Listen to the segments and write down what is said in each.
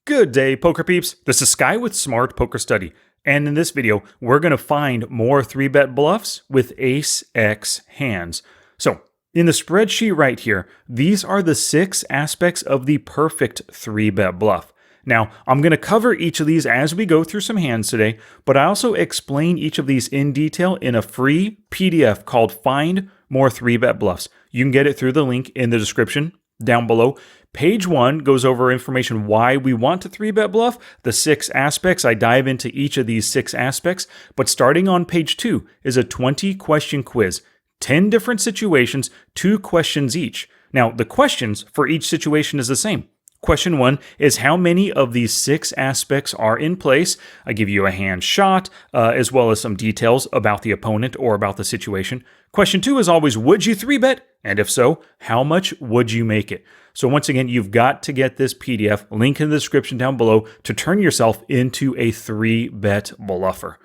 Good day, poker peeps. This is Sky with Smart Poker Study, and in this video, we're going to find more 3-bet bluffs with Ace-X hands. So, in the spreadsheet right here, these are the 6 aspects of the perfect 3-bet bluff. Now, I'm going to cover each of these as we go through some hands today, but I also explain each of these in detail in a free PDF called Find More 3-Bet Bluffs. You can get it through the link in the description down below. Page 1 goes over information why we want to 3-bet bluff, the 6 aspects. I dive into each of these 6 aspects, but starting on page 2 is a 20-question quiz. 10 different situations, 2 questions each. Now, the questions for each situation is the same. Question 1 is how many of these 6 aspects are in place. I give you a hand shot, as well as some details about the opponent or about the situation. Question 2 is always, would you 3-bet? And if so, how much would you make it? So once again, you've got to get this PDF, link in the description down below, to turn yourself into a 3-bet bluffer.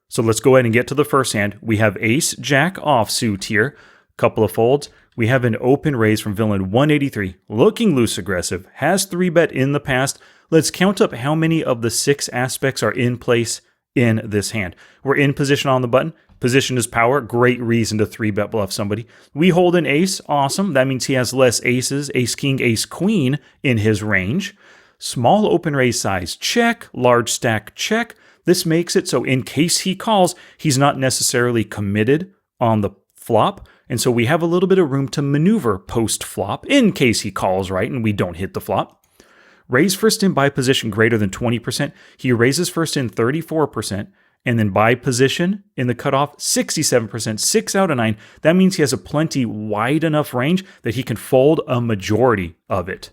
So let's go ahead and get to the first hand. We have Ace-Jack offsuit here, couple of folds. We have an open raise from villain 183, looking loose aggressive, has 3-bet in the past. Let's count up how many of the 6 aspects are in place in this hand. We're in position on the button. Position is power, great reason to 3-bet bluff somebody. We hold an ace, awesome. That means he has less aces, ace-king, ace-queen in his range. Small open raise size, check. Large stack, check. This makes it so in case he calls, he's not necessarily committed on the flop. And so we have a little bit of room to maneuver post-flop in case he calls right and we don't hit the flop. Raise first in by position greater than 20%. He raises first in 34%. And then by position in the cutoff, 67%, 6 out of 9. That means he has a plenty wide enough range that he can fold a majority of it.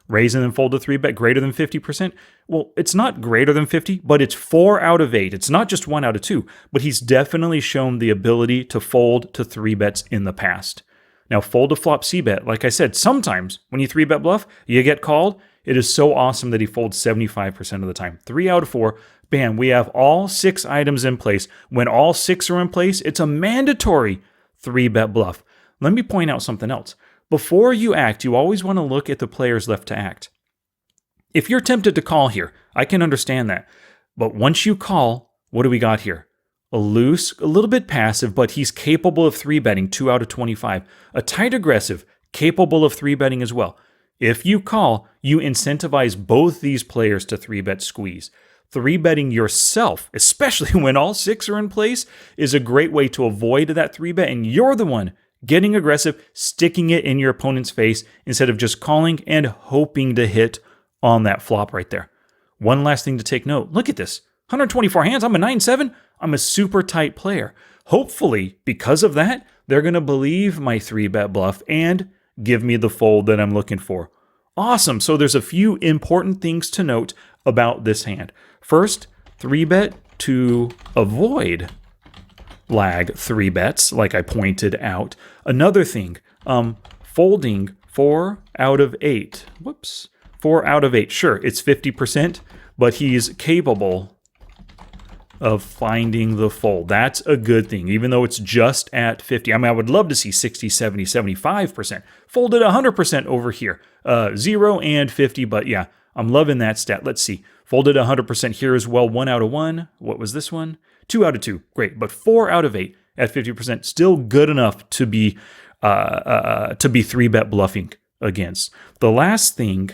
Raise and then fold to 3-bet greater than 50%. Well, it's not greater than 50, but it's 4 out of 8. It's not just 1 out of 2, but he's definitely shown the ability to fold to 3-bets in the past. Now, fold to flop C-bet, like I said, sometimes when you 3-bet bluff, you get called. It is so awesome that he folds 75% of the time. 3 out of 4. Bam, we have all 6 items in place. When all 6 are in place, it's a mandatory 3-bet bluff. Let me point out something else. Before you act, you always want to look at the players left to act. If you're tempted to call here, I can understand that. But once you call, what do we got here? A loose, a little bit passive, but he's capable of 3-betting, 2 out of 25. A tight aggressive, capable of 3-betting as well. If you call, you incentivize both these players to 3-bet squeeze. 3-betting yourself, especially when all 6 are in place, is a great way to avoid that 3-bet, and you're the one getting aggressive, sticking it in your opponent's face instead of just calling and hoping to hit on that flop right there. One last thing to take note. Look at this. 124 hands. I'm a 9-7. I'm a super tight player. Hopefully, because of that, they're going to believe my 3-bet bluff and give me the fold that I'm looking for. Awesome. So there's a few important things to note about this hand. First, 3-bet to avoid lag 3-bets, like I pointed out. Another thing, folding 4 out of 8. Whoops. 4 out of 8. Sure, it's 50%, but he's capable of finding the fold. That's a good thing, even though it's just at 50. I mean, I would love to see 60, 70, 75%. Folded 100% over here. 0 and 50, but yeah, I'm loving that stat. Let's see. Folded 100% here as well. 1 out of 1. What was this one? 2 out of 2. Great. But 4 out of 8 at 50%. Still good enough to be 3-bet bluffing against. The last thing,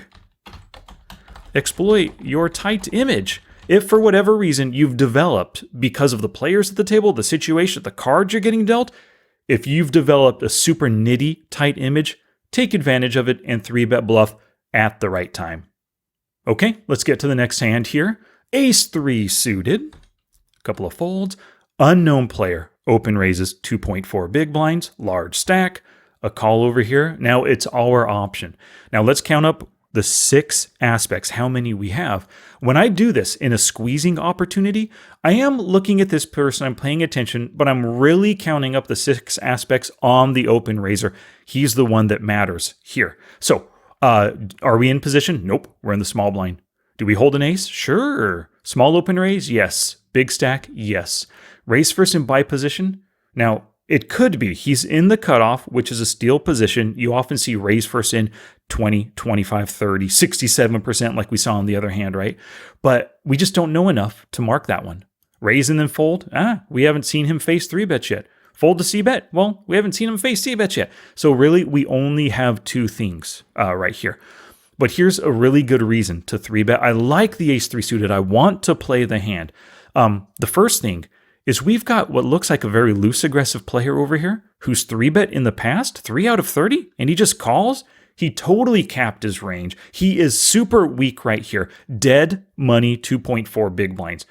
exploit your tight image. If for whatever reason you've developed, because of the players at the table, the situation, the cards you're getting dealt, if you've developed a super nitty tight image, take advantage of it and 3-bet bluff at the right time. Okay, let's get to the next hand here. Ace-3 suited. A couple of folds. Unknown player. Open raises 2.4 big blinds. Large stack. A call over here. Now it's our option. Now let's count up the 6 aspects, how many we have. When I do this in a squeezing opportunity, I am looking at this person, I'm paying attention, but I'm really counting up the 6 aspects on the open raiser. He's the one that matters here. So, are we in position? Nope, we're in the small blind. Do we hold an ace? Sure. Small open raise? Yes. Big stack? Yes. Raise first in buy position? Now, it could be he's in the cutoff, which is a steal position. You often see raise first in 20, 25, 30, 67% like we saw on the other hand, right? But we just don't know enough to mark that one. Raise and then fold? We haven't seen him face 3-bets yet. Fold to C-bet? Well, we haven't seen him face C-bets yet. So really, we only have two things right here. But here's a really good reason to 3-bet. I like the ace-3 suited. I want to play the hand. The first thing is we've got what looks like a very loose aggressive player over here who's 3-bet in the past, 3 out of 30, and he just calls. He totally capped his range. He is super weak right here. Dead money 2.4 big blinds.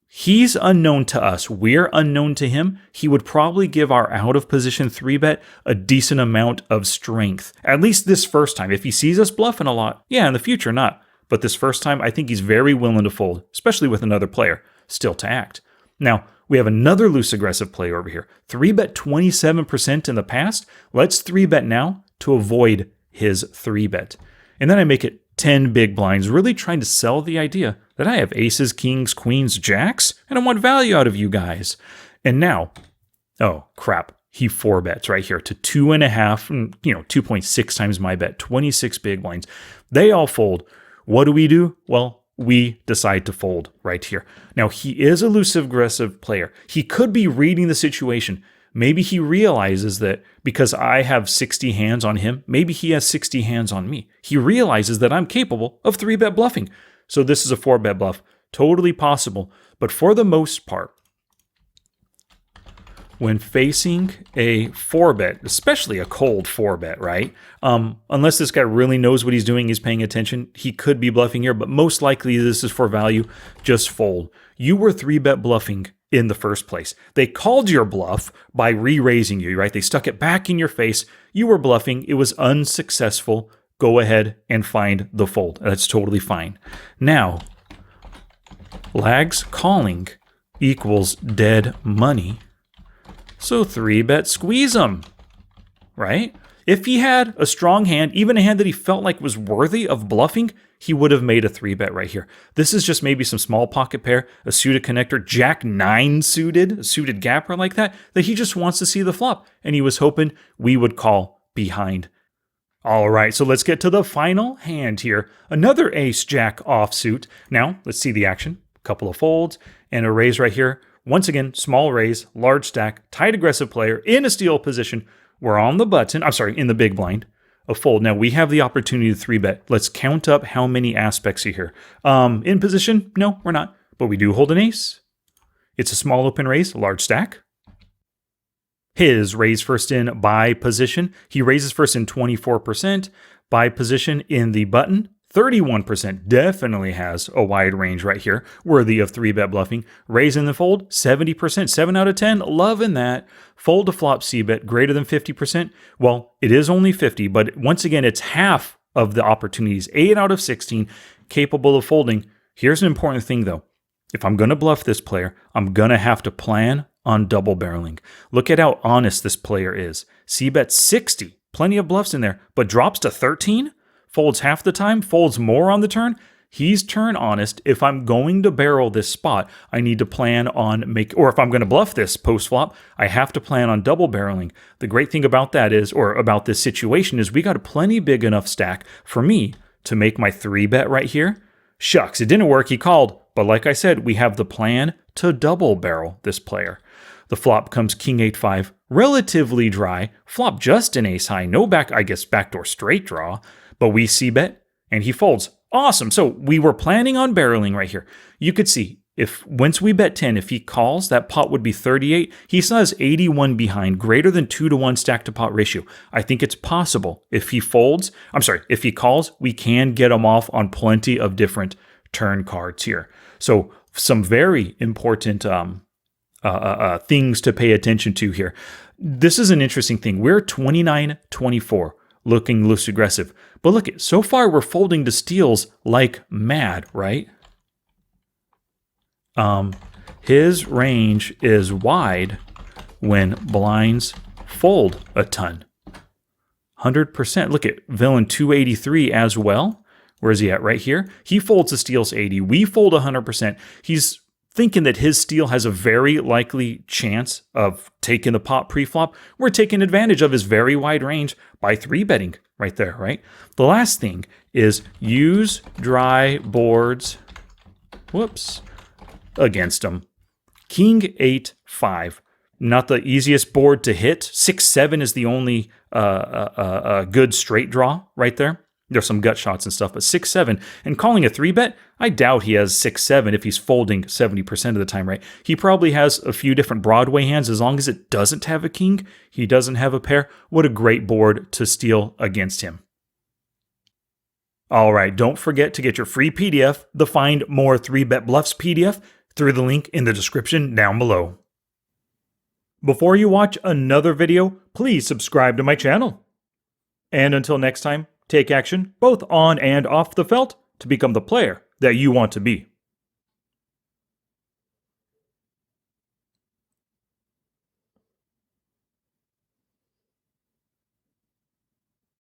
He's unknown to us. We're unknown to him. He would probably give our out of position 3-bet a decent amount of strength. At least this first time. If he sees us bluffing a lot, yeah, in the future, not. But this first time, I think he's very willing to fold, especially with another player still to act. Now, we have another loose aggressive player over here. 3-bet 27% in the past. Let's 3-bet now to avoid his 3-bet. And then I make it 10 big blinds, really trying to sell the idea that I have aces, kings, queens, jacks, and I want value out of you guys. And now, oh crap, he 4-bets right here to 2.5, 2.6 times my bet, 26 big blinds. They all fold. What do? Well, we decide to fold right here. Now, he is a loose aggressive player. He could be reading the situation. Maybe he realizes that because I have 60 hands on him, maybe he has 60 hands on me. He realizes that I'm capable of 3-bet bluffing. So this is a 4-bet bluff. Totally possible. But for the most part, when facing a 4-bet, especially a cold 4-bet, right? Unless this guy really knows what he's doing, he's paying attention, he could be bluffing here, but most likely this is for value. Just fold. You were 3-bet bluffing in the first place. They called your bluff by re-raising you, right? They stuck it back in your face. You were bluffing. It was unsuccessful. Go ahead and find the fold. That's totally fine. Now, Lags calling equals dead money. So 3-bet squeeze him, right? If he had a strong hand, even a hand that he felt like was worthy of bluffing, he would have made a 3-bet right here. This is just maybe some small pocket pair, a suited connector, Jack 9 suited, a suited gapper like that he just wants to see the flop. And he was hoping we would call behind. All right, so let's get to the final hand here. Another ace-jack offsuit. Now, let's see the action. A couple of folds and a raise right here. Once again, small raise, large stack, tight aggressive player in a steal position. We're on the button. I'm sorry, in the big blind. A fold. Now we have the opportunity to 3-bet. Let's count up how many aspects are here. In position? No, we're not. But we do hold an ace. It's a small open raise, large stack. His raise first in by position. He raises first in 24%. By position in the button, 31%. Definitely has a wide range right here, worthy of 3-bet bluffing. Raise in the fold, 70%. 7 out of 10, loving that. Fold to flop C-bet, greater than 50%. Well, it is only 50, but once again, it's half of the opportunities. 8 out of 16 capable of folding. Here's an important thing, though. If I'm going to bluff this player, I'm going to have to plan on double barreling. Look at how honest this player is. C-bet 60, plenty of bluffs in there, but drops to 13? Folds half the time, folds more on the turn. He's turn honest. If I'm going to barrel this spot, I need to plan on or if I'm going to bluff this post flop, I have to plan on double barreling. The great thing about that is, or about this situation is we got a plenty big enough stack for me to make my 3-bet right here. Shucks, it didn't work. He called. But like I said, we have the plan to double barrel this player. The flop comes king 8-5, relatively dry. Flop just an ace high, no backdoor straight draw. But we C-bet, and he folds. Awesome. So we were planning on barreling right here. You could see, if once we bet 10, if he calls, that pot would be 38. He still has 81 behind, greater than 2-to-1 stack to pot ratio. I think it's possible. If he calls, we can get him off on plenty of different turn cards here. So some very important things to pay attention to here. This is an interesting thing. We're 29-24. Looking loose aggressive. But look, so far we're folding to steals like mad, right? His range is wide when blinds fold a ton. 100%. Look at villain 283 as well. Where is he at? Right here. He folds the steals 80. We fold 100%. He's thinking that his steal has a very likely chance of taking the pot pre-flop, we're taking advantage of his very wide range by 3-betting right there, right? The last thing is use dry boards, against him. King 8, 5. Not the easiest board to hit. 6, 7 is the only good straight draw right there. There's some gut shots and stuff, but 6, 7, and calling a 3-bet, I doubt he has 6, 7 if he's folding 70% of the time, right? He probably has a few different Broadway hands. As long as it doesn't have a king, he doesn't have a pair. What a great board to steal against him. All right, don't forget to get your free PDF, the Find More 3-Bet Bluffs PDF, through the link in the description down below. Before you watch another video, please subscribe to my channel. And until next time, take action both on and off the felt to become the player that you want to be.